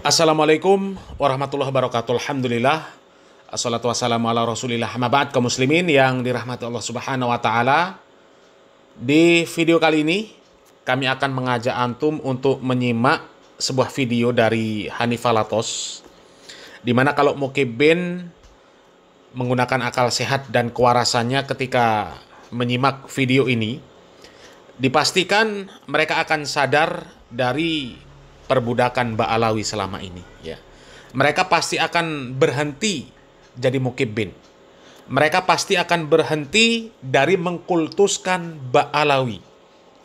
Assalamualaikum warahmatullahi wabarakatuh. Alhamdulillah, assalatu wassalamu ala rasulillah. Amma ba'd, kaum muslimin yang dirahmati Allah subhanahu wa ta'ala. Di video kali ini kami akan mengajak antum untuk menyimak sebuah video dari Hanif Alatos, dimana kalau mukibin menggunakan akal sehat dan kewarasannya ketika menyimak video ini, dipastikan mereka akan sadar dari perbudakan Mbak Alawi selama ini, ya. Mereka pasti akan berhenti jadi mukibin. Mereka pasti akan berhenti dari mengkultuskan Mbak Alawi.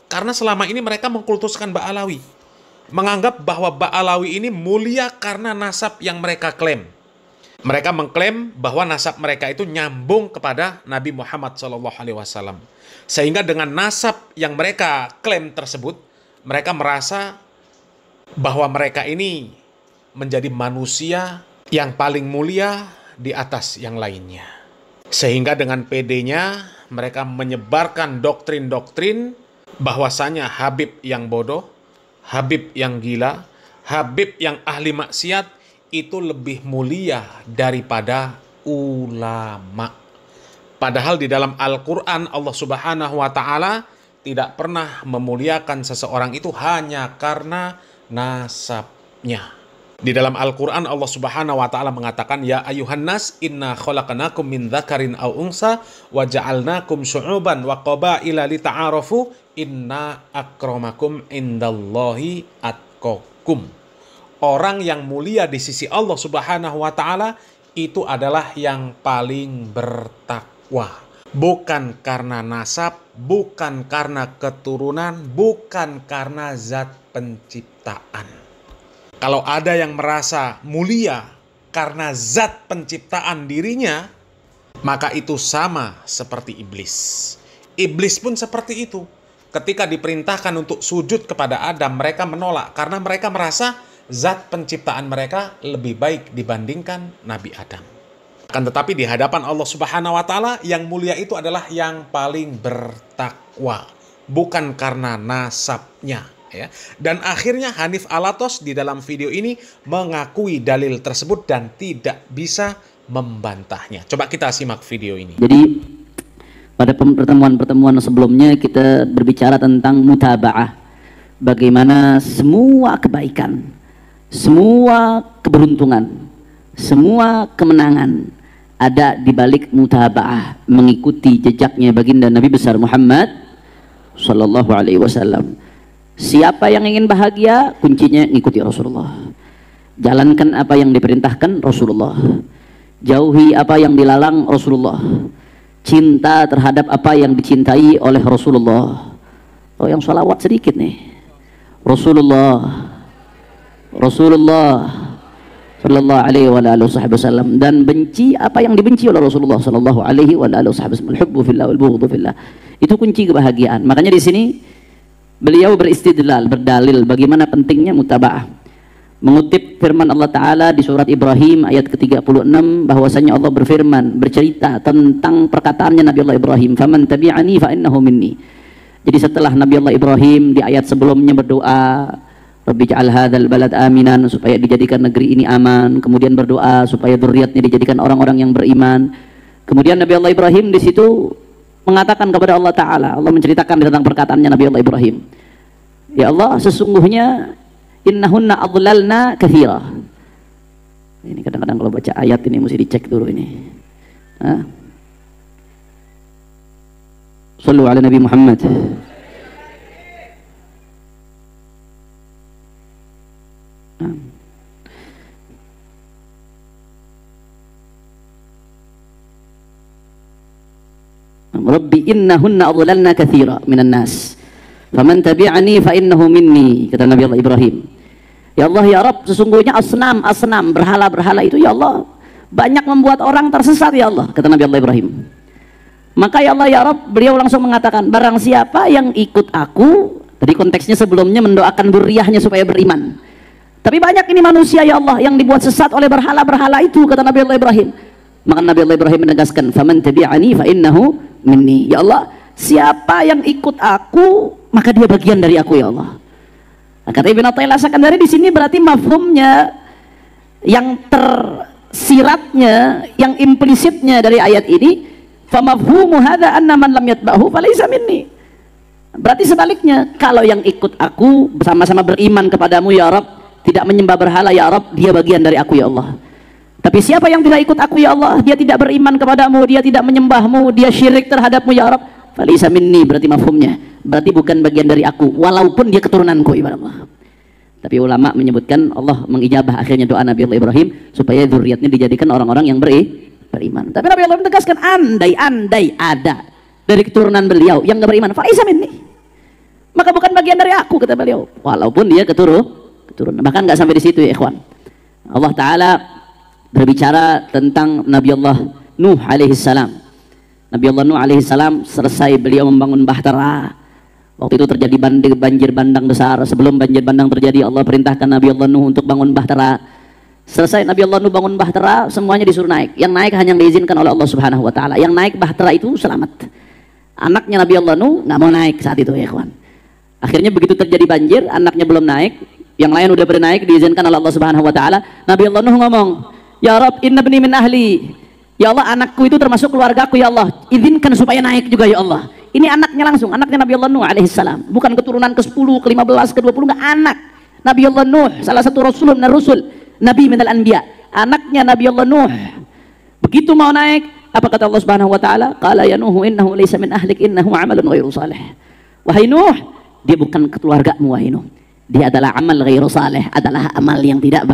Karena selama ini mereka mengkultuskan Mbak Alawi, menganggap bahwa Mbak Alawi ini mulia karena nasab yang mereka klaim. Mereka mengklaim bahwa nasab mereka itu nyambung kepada Nabi Muhammad SAW. Sehingga dengan nasab yang mereka klaim tersebut, mereka merasa bahwa mereka ini menjadi manusia yang paling mulia di atas yang lainnya. Sehingga dengan pedenya mereka menyebarkan doktrin-doktrin bahwasanya Habib yang bodoh, Habib yang gila, Habib yang ahli maksiat itu lebih mulia daripada ulama. Padahal di dalam Al-Quran Allah Subhanahu wa ta'ala tidak pernah memuliakan seseorang itu hanya karena nasabnya. Di dalam Al-Quran Allah Subhanahu wa ta'ala mengatakan, ya ayuhan nas inna khalaqnakum min dzakarin aw unsa wa ja'alnakum syu'uban wa qabaila lita'arafu inna akramakum indallahi atqakum. Orang yang mulia di sisi Allah Subhanahu wa ta'ala itu adalah yang paling bertakwa. Bukan karena nasab, bukan karena keturunan, bukan karena zat penciptaan. Kalau ada yang merasa mulia karena zat penciptaan dirinya, maka itu sama seperti iblis. Iblis pun seperti itu. Ketika diperintahkan untuk sujud kepada Adam, mereka menolak karena mereka merasa zat penciptaan mereka lebih baik dibandingkan Nabi Adam. Akan tetapi di hadapan Allah Subhanahu wa ta'ala yang mulia itu adalah yang paling bertakwa, bukan karena nasabnya, ya. Dan akhirnya Hanif Alatos di dalam video ini mengakui dalil tersebut dan tidak bisa membantahnya. Coba kita simak video ini. Jadi pada pertemuan-pertemuan sebelumnya kita berbicara tentang mutaba'ah, bagaimana semua kebaikan, semua keberuntungan, semua kemenangan ada di balik mutaba'ah, mengikuti jejaknya baginda Nabi besar Muhammad sallallahu alaihi wasallam. Siapa yang ingin bahagia, kuncinya ngikuti Rasulullah. Jalankan apa yang diperintahkan Rasulullah. Jauhi apa yang dilarang Rasulullah. Cinta terhadap apa yang dicintai oleh Rasulullah. Oh, yang sholawat sedikit nih. Rasulullah sallallahu alaihi wasallam, dan benci apa yang dibenci oleh Rasulullah sallallahu alaihi wasallam. Al-hubbu fillah wal bughdhu fillah. Itu kunci kebahagiaan. Makanya di sini beliau beristidlal, berdalil bagaimana pentingnya mutaba'ah. Mengutip firman Allah Ta'ala di surat Ibrahim ayat ke-36, bahwasanya Allah berfirman, bercerita tentang perkataannya Nabi Allah Ibrahim, faman tabi'ani fa innahu minni. Jadi setelah Nabi Allah Ibrahim di ayat sebelumnya berdoa, Rabbi ja'al hadzal balad aminan, supaya dijadikan negeri ini aman, kemudian berdoa supaya dzurriyyatnya dijadikan orang-orang yang beriman. Kemudian Nabi Allah Ibrahim di situ mengatakan kepada Allah Ta'ala, Allah menceritakan tentang perkataannya Nabi Allah Ibrahim, ya Allah, sesungguhnya innahunna adlalna katsira. Ini kadang-kadang kalau baca ayat ini mesti dicek dulu ini. Shallu ala Nabi Muhammad. Rabbi innahunna adlalna katsira minan nas faman tabi'ani fa innahu minni, kata Nabi Allah Ibrahim. Ya Allah, ya Rabb, sesungguhnya asnam berhala-berhala itu ya Allah banyak membuat orang tersesat ya Allah, kata Nabi Allah Ibrahim. Maka ya Allah ya Rabb, beliau langsung mengatakan, barang siapa yang ikut aku, tadi konteksnya sebelumnya mendoakan dzurriyyahnya supaya beriman, tapi banyak ini manusia ya Allah yang dibuat sesat oleh berhala-berhala itu, kata Nabi Allah Ibrahim. Maka Nabi Allah Ibrahim menegaskan, faman tabi'ani fa innahu minni. Ya Allah, siapa yang ikut aku maka dia bagian dari aku ya Allah. Nah, kata Ibn Athaillah Sakandari di sini berarti mafhumnya yang tersiratnya, yang implisitnya dari ayat ini, famafhumu hadza anna man lam yatba'hu falaysa minni. Berarti sebaliknya, kalau yang ikut aku bersama-sama beriman kepadamu ya Rabb, tidak menyembah berhala ya Rabb, dia bagian dari aku ya Allah. Tapi siapa yang tidak ikut aku ya Allah, dia tidak beriman kepadamu, dia tidak menyembahmu, dia syirik terhadapmu ya Rabb, falaysa minni. Berarti mafhumnya, berarti bukan bagian dari aku, walaupun dia keturunanku, ibarat Allah. Tapi ulama menyebutkan Allah mengijabah akhirnya doa Nabi Allah Ibrahim supaya zuriatnya dijadikan orang-orang yang beriman. Tapi Nabi Allah menegaskan, andai ada dari keturunan beliau yang nggak beriman, faisa minni, maka bukan bagian dari aku, kata beliau, walaupun dia keturunan. Bahkan nggak sampai di situ ya ikhwan. Allah Ta'ala berbicara tentang Nabi Allah Nuh alaihissalam. Nabi Allah Nuh alaihissalam selesai beliau membangun bahtera. Waktu itu terjadi banjir bandang besar. Sebelum banjir bandang terjadi, Allah perintahkan Nabi Allah Nuh untuk bangun bahtera. Selesai Nabi Allah Nuh bangun bahtera, semuanya disuruh naik. Yang naik hanya diizinkan oleh Allah Subhanahu wa Ta'ala. Yang naik bahtera itu selamat. Anaknya Nabi Allah Nuh nggak mau naik saat itu ya ikhwan. Akhirnya begitu terjadi banjir, anaknya belum naik, yang lain udah bernaik, diizinkan oleh Allah Subhanahu wa Ta'ala. Nabi Allah Nuh ngomong, ya Rabb, inna bni min ahli. Ya Allah, anakku itu termasuk keluargaku ya Allah, izinkan supaya naik juga ya Allah. Ini anaknya langsung, anaknya Nabi Allah Nuh alaihissalam, bukan keturunan ke-10, ke-15, ke-20, enggak, anak Nabi Allah Nuh, salah satu rasul min rusul, nabi minal anbiya, anaknya Nabi Allah Nuh. Begitu mau naik, apa kata Allah Subhanahu wa Ta'ala? Qala ya Nuh innahu laysa min ahlik, innahu amalun ghairu salih. Wahai Nuh, dia bukan keluargamu wahai Nuh, dia adalah amal ghairu salih, adalah amal yang tidak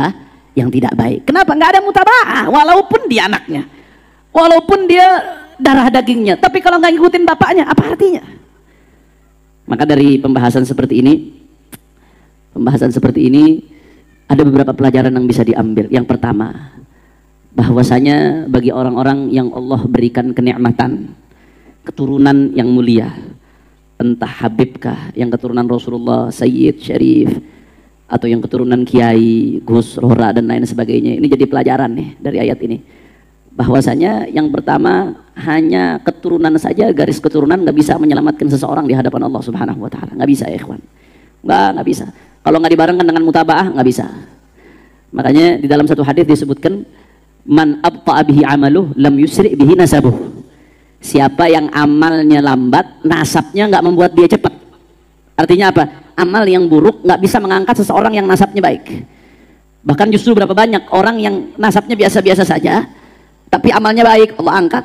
baik. Kenapa? Enggak ada mutaba'ah, walaupun dia anaknya, walaupun dia darah dagingnya, tapi kalau nggak ngikutin bapaknya, apa artinya? Maka dari pembahasan seperti ini ada beberapa pelajaran yang bisa diambil. Yang pertama, bahwasanya bagi orang-orang yang Allah berikan kenikmatan keturunan yang mulia, entah Habibkah yang keturunan Rasulullah, Sayyid, Syarif, atau yang keturunan Kiai, Gus, Rohra, dan lain sebagainya, ini jadi pelajaran nih dari ayat ini. Bahwasanya yang pertama, hanya keturunan saja, garis keturunan nggak bisa menyelamatkan seseorang di hadapan Allah Subhanahu wa Ta'ala. Nggak bisa ya ikhwan, nggak bisa. Kalau nggak dibarengkan dengan mutaba'ah, nggak bisa. Makanya di dalam satu hadis disebutkan, man abta'a bihi amaluh lam yusri' bihi nasabuh. Siapa yang amalnya lambat, nasabnya nggak membuat dia cepat. Artinya apa? Amal yang buruk nggak bisa mengangkat seseorang yang nasabnya baik. Bahkan justru berapa banyak orang yang nasabnya biasa-biasa saja, tapi amalnya baik, Allah angkat.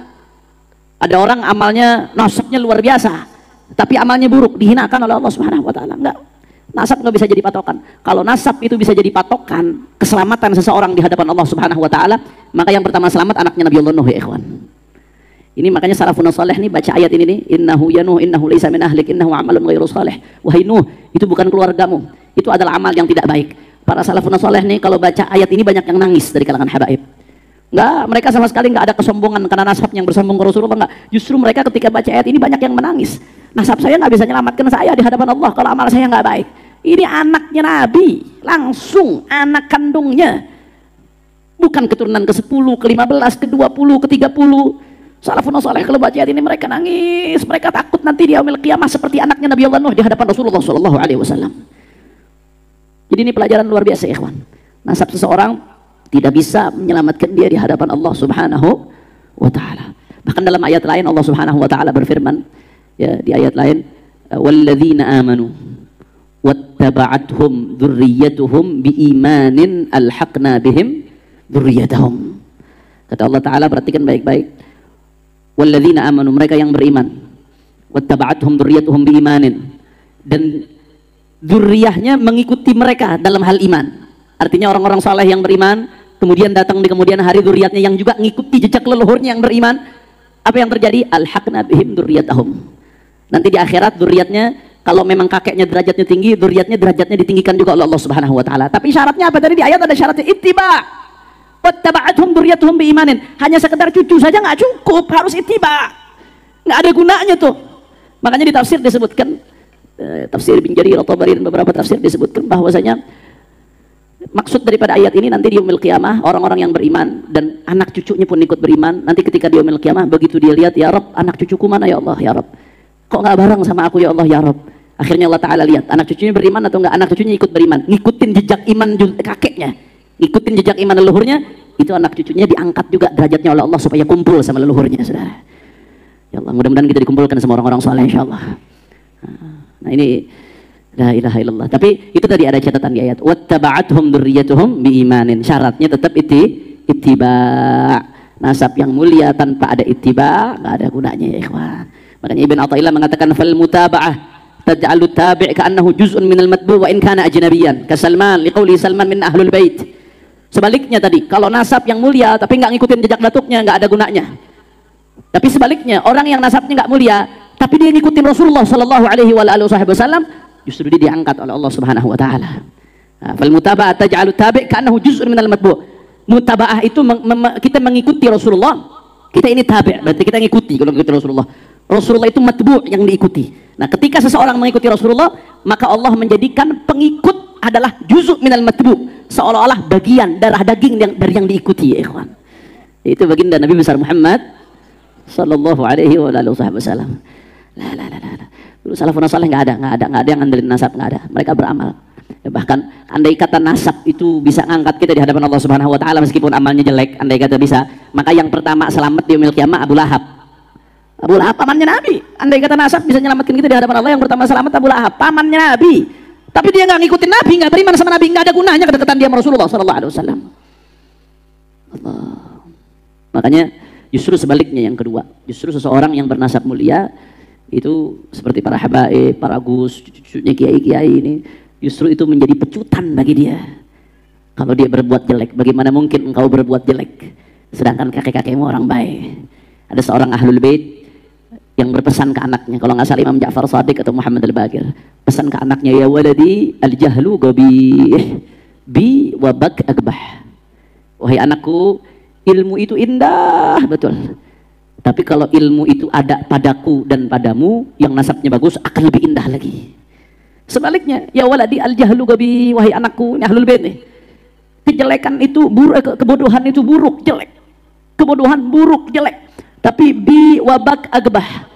Ada orang amalnya, nasabnya luar biasa, tapi amalnya buruk, dihinakan oleh Allah Subhanahu wa Ta'ala. Enggak, nasab nggak bisa jadi patokan. Kalau nasab itu bisa jadi patokan keselamatan seseorang di hadapan Allah Subhanahu wa Ta'ala, maka yang pertama selamat anaknya Nabi Allah Nuh ya ikhwan. Ini makanya salafun salih nih baca ayat ini nih, innahu ya Nuh innahu laysa min ahlik, innahu amalun ghairu salih. Wahai Nuh, itu bukan keluargamu, itu adalah amal yang tidak baik. Para salafun salih nih kalau baca ayat ini banyak yang nangis dari kalangan habaib. Enggak, mereka sama sekali enggak ada kesombongan karena nasab yang bersambung ke Rasulullah, enggak. Justru mereka ketika baca ayat ini banyak yang menangis. Nasab saya enggak bisa menyelamatkan saya di hadapan Allah kalau amal saya enggak baik. Ini anaknya Nabi, langsung anak kandungnya. Bukan keturunan ke-10, ke-15, ke-20, ke-30. Salafun saleh kalau baca ayat ini mereka nangis, mereka takut nanti di yaumil qiyamah seperti anaknya Nabi Allah Nuh di hadapan Rasulullah sallallahu alaihi wasallam. Jadi ini pelajaran luar biasa, ikhwan. Nasab seseorang tidak bisa menyelamatkan dia di hadapan Allah Subhanahu wa Ta'ala. Bahkan dalam ayat lain Allah Subhanahu wa Ta'ala berfirman, ya, di ayat lain, walladzina amanu wattaba'athum dzurriyyatuhum biimanin alhaqna bihim dzurriyyatahum. Kata Allah Ta'ala, perhatikan baik-baik, walladzina amanu, mereka yang beriman, wattaba'athum dzurriyyatuhum biimanin, dan dzurriyahnya mengikuti mereka dalam hal iman. Artinya orang-orang saleh yang beriman, kemudian datang di kemudian hari dzurriyyatnya yang juga ngikuti jejak leluhurnya yang beriman. Apa yang terjadi? Alhaqna bihim dzurriyyatahum. Nanti di akhirat dzurriyyatnya, kalau memang kakeknya derajatnya tinggi, dzurriyyatnya derajatnya ditinggikan juga oleh Allah Subhanahu wa Ta'ala. Tapi syaratnya apa? Tadi di ayat ada syaratnya, ittiba. Wattaba'athum dzurriyyatuhum biimanin. Hanya sekedar cucu saja nggak cukup, harus ittiba. Nggak ada gunanya tuh. Makanya di tafsir disebutkan, tafsir Ibnu Jarir at-Tabari dan beberapa tafsir disebutkan bahwasanya maksud daripada ayat ini nanti di yaumil qiyamah orang-orang yang beriman dan anak cucunya pun ikut beriman. Nanti ketika di yaumil qiyamah begitu dia lihat, ya Rabb, anak cucuku mana ya Allah, ya Rabb, kok nggak bareng sama aku ya Allah, ya Rabb. Akhirnya Allah Ta'ala lihat anak cucunya beriman atau enggak, anak cucunya ikut beriman, ngikutin jejak iman kakeknya. ikutin jejak iman leluhurnya, itu anak cucunya diangkat juga derajatnya oleh Allah supaya kumpul sama leluhurnya, saudara. Ya Allah, mudah-mudahan kita dikumpulkan sama orang-orang saleh insyaallah. Nah ini la ilaha illallah. Tapi itu tadi ada catatan di ayat wattaba'athum dzurriyyatuhum biimanin. Syaratnya tetap ittiba'. Nasab yang mulia tanpa ada ittiba' enggak ada gunanya ya ikhwan. Makanya Ibn Athaillah mengatakan fal mutaba'ah taj'alu tabi' ka'annahu juz'un minal matbu' wa in kana ajnabiyan. Ka Salman liqauli Salman min ahlul bait. Sebaliknya tadi, kalau nasab yang mulia tapi enggak ngikutin jejak datuknya enggak ada gunanya. Tapi sebaliknya, orang yang nasabnya enggak mulia tapi dia ngikutin Rasulullah sallallahu alaihi wasallam, justru dia diangkat oleh Allah Subhanahu wa taala. Fal mutaba'ah taj'alu tabi' ka'annahu juz'un minal matbu'. Mutaba'ah itu kita mengikuti Rasulullah, kita ini tabi', berarti kita ngikuti. Kalau mengikuti Rasulullah, Rasulullah itu matbu' yang diikuti. Nah ketika seseorang mengikuti Rasulullah, maka Allah menjadikan pengikut adalah juz'u minal matbu', seolah-olah bagian darah daging dari yang diikuti ya ikhwan. Itu baginda Nabi besar Muhammad sallallahu alaihi wasallam. La. Dulu salafun saleh enggak ada yang ngandelin nasab, enggak ada. Mereka beramal. Ya, bahkan andai kata nasab itu bisa ngangkat kita di hadapan Allah Subhanahu wa taala meskipun amalnya jelek, andai kata bisa, maka yang pertama selamat di yaumil qiyamah Abu Lahab. Abu Lahab pamannya Nabi. Andai kata nasab bisa menyelamatkan kita di hadapan Allah, yang pertama selamat Abu Lahab, pamannya Nabi. Tapi dia nggak ngikutin Nabi, nggak beriman sama Nabi, nggak ada gunanya kedekatan dia sama Rasulullah sallallahu alaihi wasallam. Allah. Makanya justru sebaliknya yang kedua, justru seseorang yang bernasab mulia itu seperti para habaib, para gus, cucunya kiai-kiai ini, justru itu menjadi pecutan bagi dia. Kalau dia berbuat jelek, bagaimana mungkin engkau berbuat jelek sedangkan kakek-kakekmu orang baik? Ada seorang ahlul bait yang berpesan ke anaknya, kalau nggak salah Imam Ja'far Shadiq atau Muhammad Al-Baqir, pesan ke anaknya, ya waladi al-jahlu ghabih bi wa bak akbah. Wahai anakku, ilmu itu indah betul, tapi kalau ilmu itu ada padaku dan padamu yang nasabnya bagus akan lebih indah lagi. Sebaliknya, ya waladi al-jahlu gabi, wahai anakku, ini ahlul bait nih. Kejelekan itu buruk, kebodohan itu buruk, jelek. Kebodohan buruk, jelek. Tapi bi wabak agbah.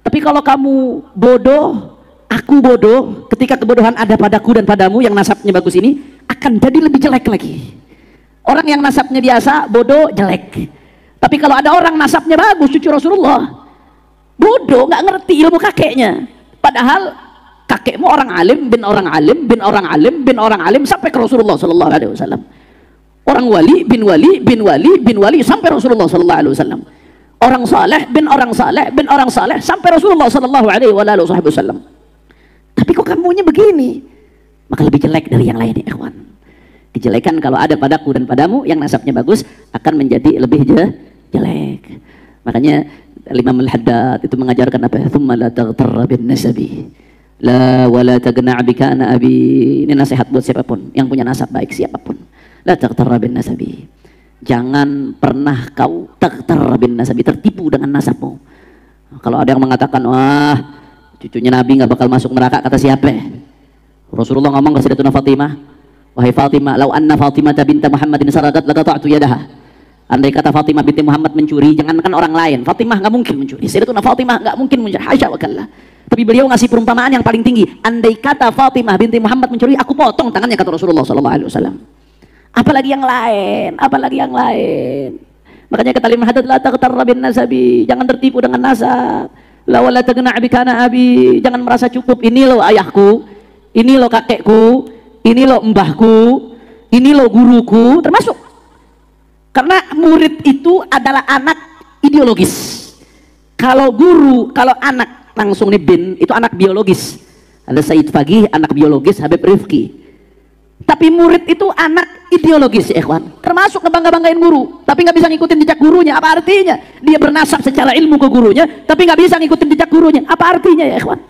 Tapi kalau kamu bodoh, aku bodoh, ketika kebodohan ada padaku dan padamu yang nasabnya bagus ini akan jadi lebih jelek lagi. Orang yang nasabnya biasa, bodoh, jelek. Tapi kalau ada orang nasabnya bagus, cucu Rasulullah, bodoh, nggak ngerti ilmu kakeknya. Padahal kakekmu orang alim, bin orang alim, bin orang alim, bin orang alim sampai ke Rasulullah sallallahu alaihi wasallam. Orang wali, bin wali, bin wali, bin wali sampai Rasulullah sallallahu alaihi wasallam. Orang saleh, bin orang saleh, bin orang saleh sampai Rasulullah sallallahu alaihi wasallam. Tapi kok kamunya begini? Maka lebih jelek dari yang lain ya ikhwan. Kejelekan kalau ada padaku dan padamu yang nasabnya bagus akan menjadi lebih jelek. Makanya Imam Al-Haddad itu mengajarkan apa? Tsumma la taghtarra bin nasabi. La wala tagna' bika ana abi. Ini nasihat buat siapapun yang punya nasab baik, siapapun. La taghtarra bin nasabi. Jangan pernah kau taghtarra bin nasabi, tertipu dengan nasabmu. Kalau ada yang mengatakan, wah cucunya Nabi nggak bakal masuk neraka, kata siapa? Rasulullah ngomong ke Sayyidatuna Fatimah, wahai Fatimah, lau anna Fatimah binta Muhammadin sarakat laqata'tu yadaha. Andai kata Fatimah binti Muhammad mencuri, jangankan orang lain, Fatimah nggak mungkin mencuri, Sayyidatuna Fatimah nggak mungkin mencuri, hasya wa kalla. Tapi beliau ngasih perumpamaan yang paling tinggi. Andai kata Fatimah binti Muhammad mencuri, aku potong tangannya, kata Rasulullah SAW. Apalagi yang lain, apalagi yang lain. Makanya kata Imam Haddad, la taghtarra bin nasabi, jangan tertipu dengan nasab. La wala tagna' bika ana abi, jangan merasa cukup. Ini loh ayahku, ini loh kakekku, ini loh mbahku, ini loh guruku, termasuk. Karena murid itu adalah anak ideologis. Kalau guru, kalau anak langsung nih bin, itu anak biologis. Ada Said Fagih, anak biologis, Habib Rifki. Tapi murid itu anak ideologis ya ikhwan. Termasuk ngebangga-banggain guru, tapi nggak bisa ngikutin jejak gurunya. Apa artinya? Dia bernasab secara ilmu ke gurunya, tapi nggak bisa ngikutin jejak gurunya. Apa artinya ya ikhwan?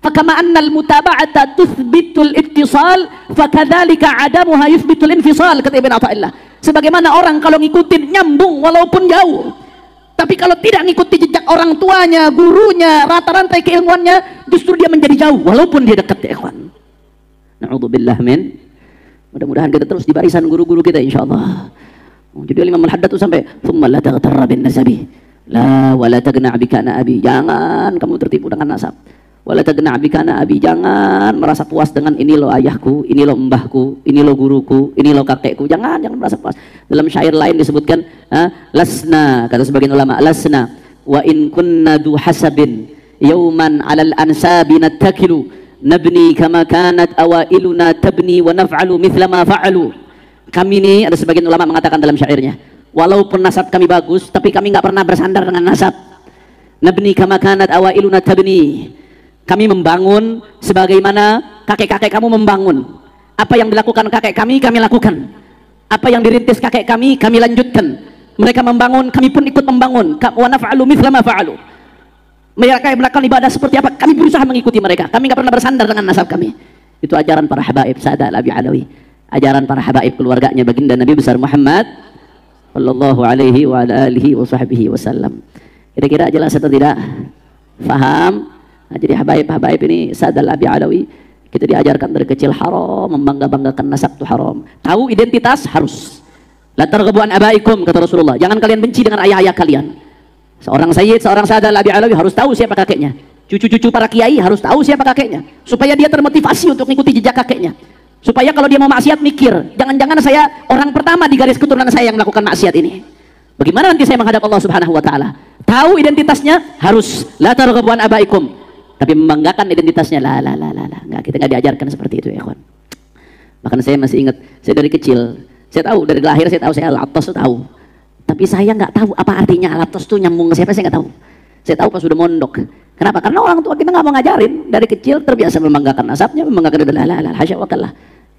Fakama annal mutaba'ata tuthbitul ittisal, fakadzalika adamuha yuthbitul infisal, kata Ibn Athaillah. Sebagaimana orang kalau ngikutin nyambung walaupun jauh, tapi kalau tidak ngikuti jejak orang tuanya, gurunya, rata-rantai keilmuannya, justru dia menjadi jauh walaupun dia dekat ya ikhwan. Na'udzubillah min. Mudah-mudahan kita terus di barisan guru-guru kita insyaallah. Jadi Imam Al-Haddad itu sampai tsumma la taghtarra bin nasabi. La wala tagna' bika ana abi. Jangan kamu tertipu dengan nasab. Wala tagna' bikana abi, jangan merasa puas dengan ini lo ayahku, ini lo mbahku, ini lo guruku, ini lo kakekku. Jangan merasa puas. Dalam syair lain disebutkan, lasna, kata sebagian ulama, lasna wa in kunna du hasabin yauman 'alal ansabi nattakilu nabni kama kanat awailuna tabni wa naf'alu mithla ma fa'alu. Kami ini, ada sebagian ulama mengatakan dalam syairnya, walaupun nasab kami bagus, tapi kami nggak pernah bersandar dengan nasab. Nabni kama kanat awailuna tabni. Kami membangun sebagaimana kakek-kakek kamu membangun. Apa yang dilakukan kakek kami lakukan. Apa yang dirintis kakek kami lanjutkan. Mereka membangun, kami pun ikut membangun. Wa naf'alu mithla ma fa'alu. Mereka yang melakukan ibadah seperti apa, kami berusaha mengikuti mereka. Kami nggak pernah bersandar dengan nasab kami. Itu ajaran para habaib Sa'ad al-Abi Alawi. Ajaran para habaib keluarganya baginda Nabi besar Muhammad sallallahu alaihi wa ala alihi wa sahbihi wasallam. Kira-kira jelas atau tidak? Faham? Nah, jadi habaib ini Sa'ad al-Abi Alawi, kita diajarkan dari kecil haram membangga-banggakan nasab itu haram. Tahu identitas harus. La targhabu an abaikum, kata Rasulullah. Jangan kalian benci dengan ayah-ayah kalian. Seorang sayyid, seorang Sa'ad al-Abi Alawi harus tahu siapa kakeknya. Cucu-cucu para kiai harus tahu siapa kakeknya, supaya dia termotivasi untuk mengikuti jejak kakeknya. Supaya kalau dia mau maksiat mikir, jangan-jangan saya orang pertama di garis keturunan saya yang melakukan maksiat ini. Bagaimana nanti saya menghadap Allah Subhanahu wa taala? Tahu identitasnya harus. La targhabu an abaikum. Tapi membanggakan identitasnya, enggak, kita nggak diajarkan seperti itu ya ikhwan. Bahkan saya masih ingat, saya dari kecil, saya tahu dari lahir, saya tahu saya Al-Attas tahu. Tapi saya nggak tahu apa artinya Al-Attas itu nyambung ke siapa, saya nggak tahu. Saya tahu pas sudah mondok. Kenapa? Karena orang tua kita nggak mau ngajarin. Dari kecil terbiasa membanggakan nasabnya, membanggakan hasya wa kallah.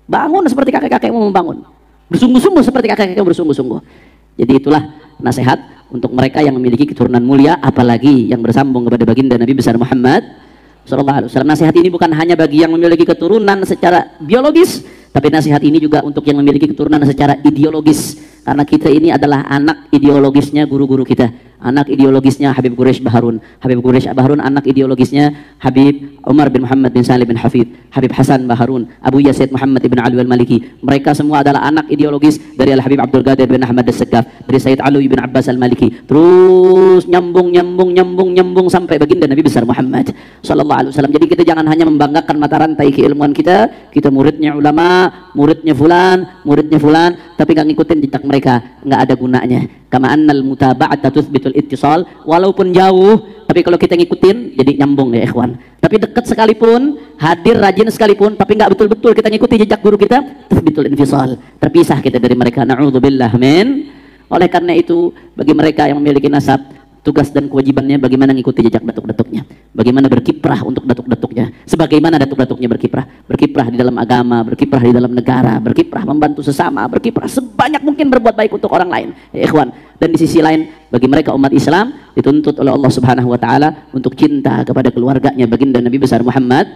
Bangun seperti kakek-kakek mau membangun. Bersungguh-sungguh seperti kakek-kakek bersungguh-sungguh. Jadi itulah nasihat untuk mereka yang memiliki keturunan mulia, apalagi yang bersambung kepada baginda Nabi besar Muhammad sallallahu alaihi wasallam. Nasihat ini bukan hanya bagi yang memiliki keturunan secara biologis, tapi nasihat ini juga untuk yang memiliki keturunan secara ideologis. Karena kita ini adalah anak ideologisnya guru-guru kita. Anak ideologisnya Habib Quraish Baharun. Habib Quraish Baharun anak ideologisnya Habib Umar bin Muhammad bin Salim bin Hafid. Habib Hasan Baharun, Abu Yazid Muhammad ibn Ali al-Maliki. Mereka semua adalah anak ideologis dari Al-Habib Abdul Qadir bin Ahmad as-Saqqaf, dari Sayyid Ali bin Abbas al-Maliki. Terus nyambung sampai baginda Nabi besar Muhammad sallallahu alaihi wasallam. Jadi kita jangan hanya membanggakan mata rantai keilmuan kita. Kita muridnya ulama, muridnya fulan, tapi nggak ngikutin jejak mereka, nggak ada gunanya. Kama annal mutaba'ata tuthbitul ittisal, walaupun jauh tapi kalau kita ngikutin jadi nyambung ya ikhwan. Tapi dekat sekalipun, hadir rajin sekalipun, tapi nggak betul-betul kita ngikuti jejak guru kita, tuthbitul infisal, terpisah kita dari mereka. Na'udzubillah min. Oleh karena itu bagi mereka yang memiliki nasab, tugas dan kewajibannya bagaimana mengikuti jejak datuk-datuknya, bagaimana berkiprah untuk datuk-datuknya, sebagaimana datuk-datuknya berkiprah di dalam agama, berkiprah di dalam negara, berkiprah membantu sesama, berkiprah sebanyak mungkin berbuat baik untuk orang lain ya ikhwan. Dan di sisi lain bagi mereka umat Islam dituntut oleh Allah Subhanahu wa taala untuk cinta kepada keluarganya baginda Nabi besar Muhammad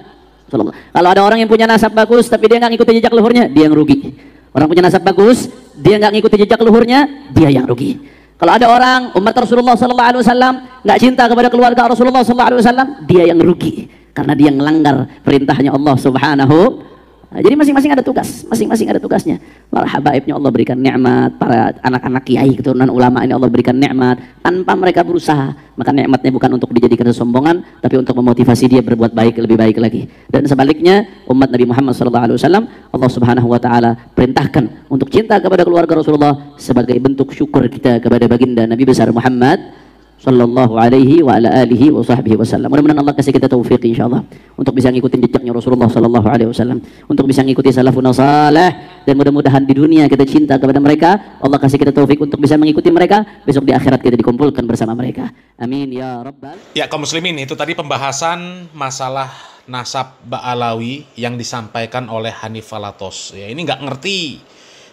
sallallahu. Kalau ada orang yang punya nasab bagus tapi dia nggak ngikuti jejak luhurnya, dia yang rugi. Orang punya nasab bagus, dia nggak ngikuti jejak luhurnya, dia yang rugi. Kalau ada orang umat Rasulullah sallallahu alaihi wasallam nggak cinta kepada keluarga Rasulullah sallallahu alaihi wasallam, dia yang rugi karena dia melanggar perintahnya Allah Subhanahu. Nah, jadi masing-masing ada tugas, masing-masing ada tugasnya. Para habaibnya Allah berikan nikmat, para anak-anak kiai keturunan ulama ini Allah berikan nikmat tanpa mereka berusaha. Maka nikmatnya bukan untuk dijadikan kesombongan, tapi untuk memotivasi dia berbuat baik, lebih baik lagi. Dan sebaliknya umat Nabi Muhammad SAW, Allah Subhanahu Wa Taala perintahkan untuk cinta kepada keluarga Rasulullah sebagai bentuk syukur kita kepada baginda Nabi besar Muhammad sallallahu alaihi wa ala alihi wa sahbihi wasallam. Mudah-mudahan Allah kasih kita taufik insyaallah untuk bisa ngikutin jejaknya Rasulullah sallallahu alaihi wasallam, untuk bisa ngikuti salafun salih, dan mudah-mudahan di dunia kita cinta kepada mereka, Allah kasih kita taufik untuk bisa mengikuti mereka, besok di akhirat kita dikumpulkan bersama mereka. Amin ya rabbal. Ya kaum muslimin, itu tadi pembahasan masalah nasab Ba'alawi yang disampaikan oleh Hanif Alatos. Ya, ini nggak ngerti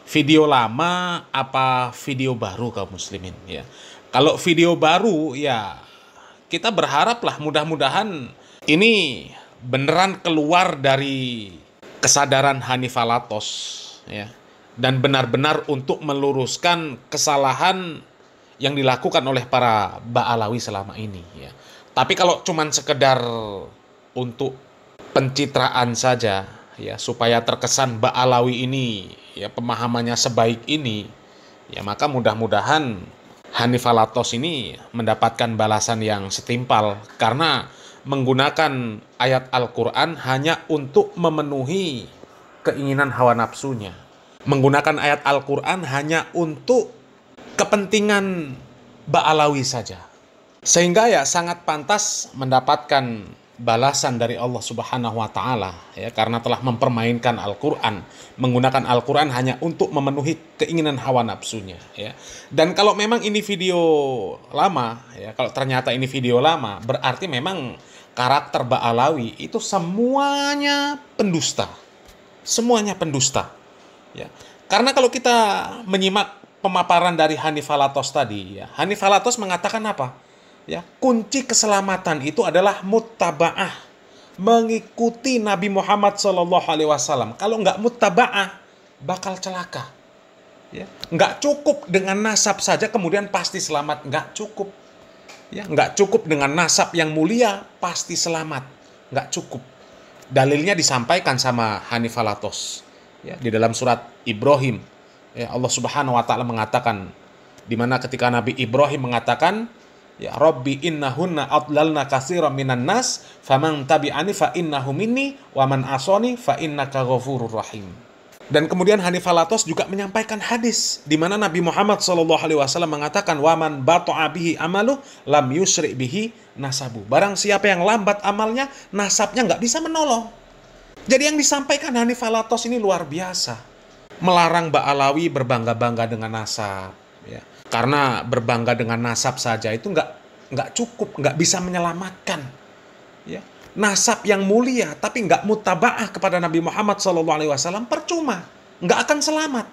video lama apa video baru kaum muslimin ya. Kalau video baru ya kita berharaplah mudah-mudahan ini beneran keluar dari kesadaran Hanif Alatos ya, dan benar-benar untuk meluruskan kesalahan yang dilakukan oleh para Ba'alawi selama ini ya. Tapi kalau cuman sekedar untuk pencitraan saja ya, supaya terkesan Ba'alawi ini ya pemahamannya sebaik ini ya, maka mudah-mudahan Hanif Alatos ini mendapatkan balasan yang setimpal, karena menggunakan ayat Al-Quran hanya untuk memenuhi keinginan hawa nafsunya. Menggunakan ayat Al-Quran hanya untuk kepentingan Ba'alawi saja. Sehingga ya sangat pantas mendapatkan balasan dari Allah Subhanahu wa taala ya, karena telah mempermainkan Al-Qur'an, menggunakan Al-Qur'an hanya untuk memenuhi keinginan hawa nafsunya ya. Dan kalau memang ini video lama ya, kalau ternyata ini video lama, berarti memang karakter Ba'alawi itu semuanya pendusta. Semuanya pendusta ya. Karena kalau kita menyimak pemaparan dari Hanif Alatos tadi ya, Hanif Alatos mengatakan apa? Ya, kunci keselamatan itu adalah muttaba'ah, mengikuti Nabi Muhammad SAW. Kalau nggak muttaba'ah, bakal celaka. Ya, nggak cukup dengan nasab saja kemudian pasti selamat, nggak cukup. Ya, nggak cukup dengan nasab yang mulia pasti selamat, nggak cukup. Dalilnya disampaikan sama Hanif Alatos. Ya, di dalam surat Ibrahim, ya, Allah Subhanahu Wa Taala mengatakan, di mana ketika Nabi Ibrahim mengatakan, ya Rabbi innahunna adlalna katsiran minan nas faman tabi'ani fa innahu minni wa man asani fa innaka ghafurur rahim. Dan kemudian Hanif Alatos juga menyampaikan hadis di mana Nabi Muhammad SAW mengatakan waman bata'a bihi amalu lam yusri bihi nasabu. Barang siapa yang lambat amalnya, nasabnya nggak bisa menolong. Jadi yang disampaikan Hanif Alatos ini luar biasa. Melarang Ba'alawi berbangga-bangga dengan nasab ya. Karena berbangga dengan nasab saja itu nggak cukup, nggak bisa menyelamatkan. Ya. Nasab yang mulia tapi nggak mutaba'ah kepada Nabi Muhammad SAW percuma, nggak akan selamat.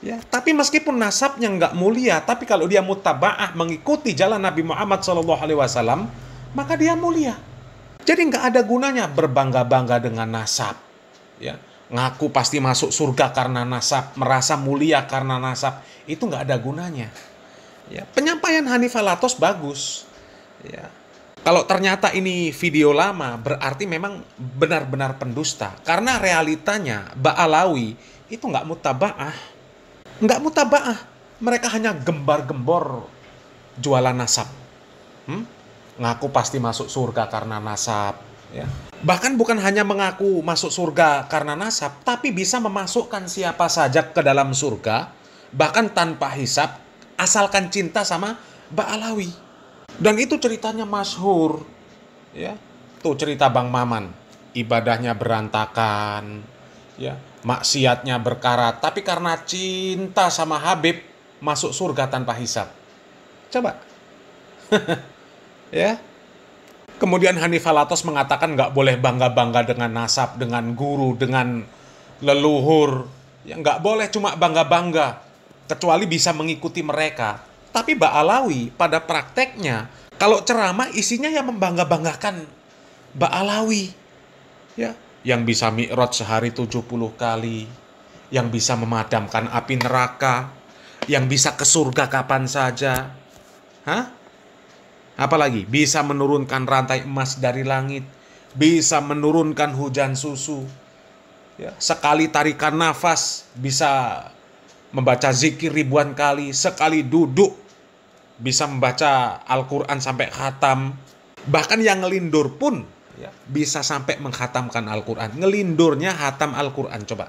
Ya. Tapi meskipun nasabnya nggak mulia, tapi kalau dia mutaba'ah mengikuti jalan Nabi Muhammad SAW, maka dia mulia. Jadi nggak ada gunanya berbangga-bangga dengan nasab. Ya. Ngaku pasti masuk surga karena nasab, merasa mulia karena nasab, itu nggak ada gunanya. Ya, penyampaian Hanif Alatos bagus. Ya. Kalau ternyata ini video lama, berarti memang benar-benar pendusta. Karena realitanya Ba'alawi itu nggak mutaba'ah. Nggak mutaba'ah. Mereka hanya gembar-gembor jualan nasab. Ngaku pasti masuk surga karena nasab. Ya. Bahkan bukan hanya mengaku masuk surga karena nasab, tapi bisa memasukkan siapa saja ke dalam surga, bahkan tanpa hisab, asalkan cinta sama Ba'alawi. Dan itu ceritanya masyhur. Ya. Tuh cerita Bang Maman, ibadahnya berantakan, ya, maksiatnya berkarat, tapi karena cinta sama Habib, masuk surga tanpa hisab. Coba. Ya. Kemudian Hanif Alatos mengatakan nggak boleh bangga-bangga dengan nasab, dengan guru, dengan leluhur. Ya, nggak boleh cuma bangga-bangga, kecuali bisa mengikuti mereka. Tapi Ba'alawi pada prakteknya, kalau ceramah isinya yang membangga-banggakan Ba'alawi. Ya, yang bisa mi'raj sehari 70 kali, yang bisa memadamkan api neraka, yang bisa ke surga kapan saja. Hah? Apalagi bisa menurunkan rantai emas dari langit, bisa menurunkan hujan susu. Ya, sekali tarikan nafas bisa membaca zikir ribuan kali, sekali duduk bisa membaca Al-Quran sampai khatam. Bahkan yang ngelindur pun ya, bisa sampai menghatamkan Al-Quran. Ngelindurnya hatam Al-Quran, coba.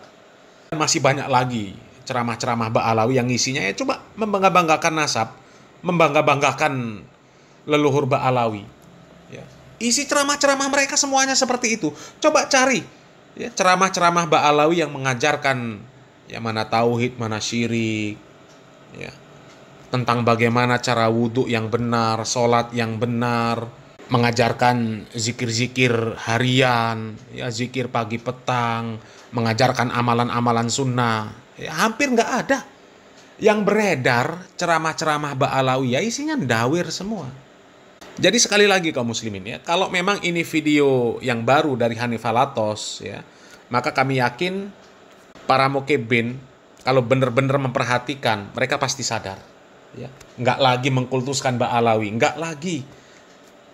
Masih banyak lagi ceramah-ceramah Ba'alawi yang isinya ya coba membangga-banggakan nasab, membangga-banggakan leluhur Ba'alawi. Ya. Isi ceramah-ceramah mereka semuanya seperti itu. Coba cari ya, ceramah-ceramah Ba'alawi yang mengajarkan ya mana tauhid, mana syirik, ya, tentang bagaimana cara wudhu yang benar, sholat yang benar, mengajarkan zikir-zikir harian, ya, zikir pagi petang, mengajarkan amalan-amalan sunnah. Ya, hampir nggak ada yang beredar ceramah-ceramah Ba'alawi, ya isinya ndawir semua. Jadi sekali lagi kaum muslimin ya, kalau memang ini video yang baru dari Hanif Alatos ya, maka kami yakin para mukibin kalau benar-benar memperhatikan, mereka pasti sadar ya. Nggak lagi mengkultuskan Ba'alawi, nggak lagi.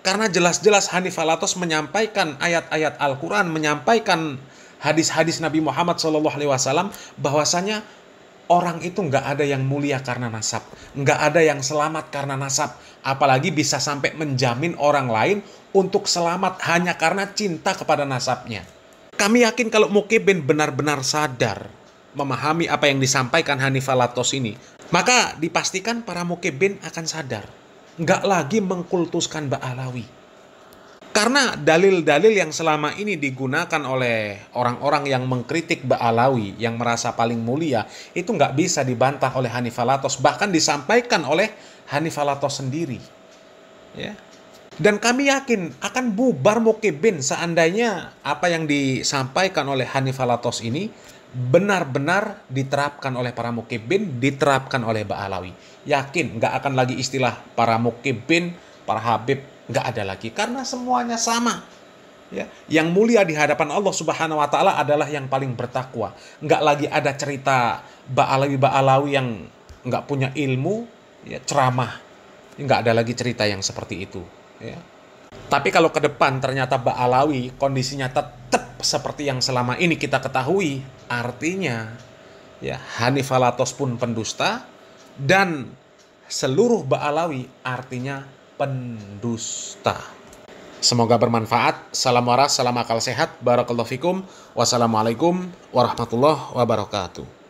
Karena jelas-jelas Hanif Alatos menyampaikan ayat-ayat Al-Quran, menyampaikan hadis-hadis Nabi Muhammad SAW bahwasanya orang itu nggak ada yang mulia karena nasab, nggak ada yang selamat karena nasab, apalagi bisa sampai menjamin orang lain untuk selamat hanya karena cinta kepada nasabnya. Kami yakin kalau Mukibin benar-benar sadar memahami apa yang disampaikan Hanifah Latos ini, maka dipastikan para Mukibin akan sadar. Nggak lagi mengkultuskan Ba'alawi. Karena dalil-dalil yang selama ini digunakan oleh orang-orang yang mengkritik Ba'alawi, yang merasa paling mulia, itu nggak bisa dibantah oleh Hanifah Latos, bahkan disampaikan oleh Hanifah Latos sendiri. Ya. Dan kami yakin akan bubar Mukibin seandainya apa yang disampaikan oleh Hanifah Latos ini benar-benar diterapkan oleh para Mukibin, diterapkan oleh Ba'alawi. Yakin nggak akan lagi istilah para Mukibin, para Habib, nggak ada lagi, karena semuanya sama. Ya, yang mulia di hadapan Allah Subhanahu wa Ta'ala adalah yang paling bertakwa. Nggak lagi ada cerita Ba'alawi yang nggak punya ilmu, ya, ceramah. Nggak ada lagi cerita yang seperti itu. Ya. Tapi kalau ke depan ternyata Ba'alawi kondisinya tetap seperti yang selama ini kita ketahui, artinya ya Hanifah Latos pun pendusta dan seluruh Ba'alawi artinya pendusta. Semoga bermanfaat. Salam waras, salam akal sehat. Barakallahu fikum. Wassalamualaikum warahmatullahi wabarakatuh.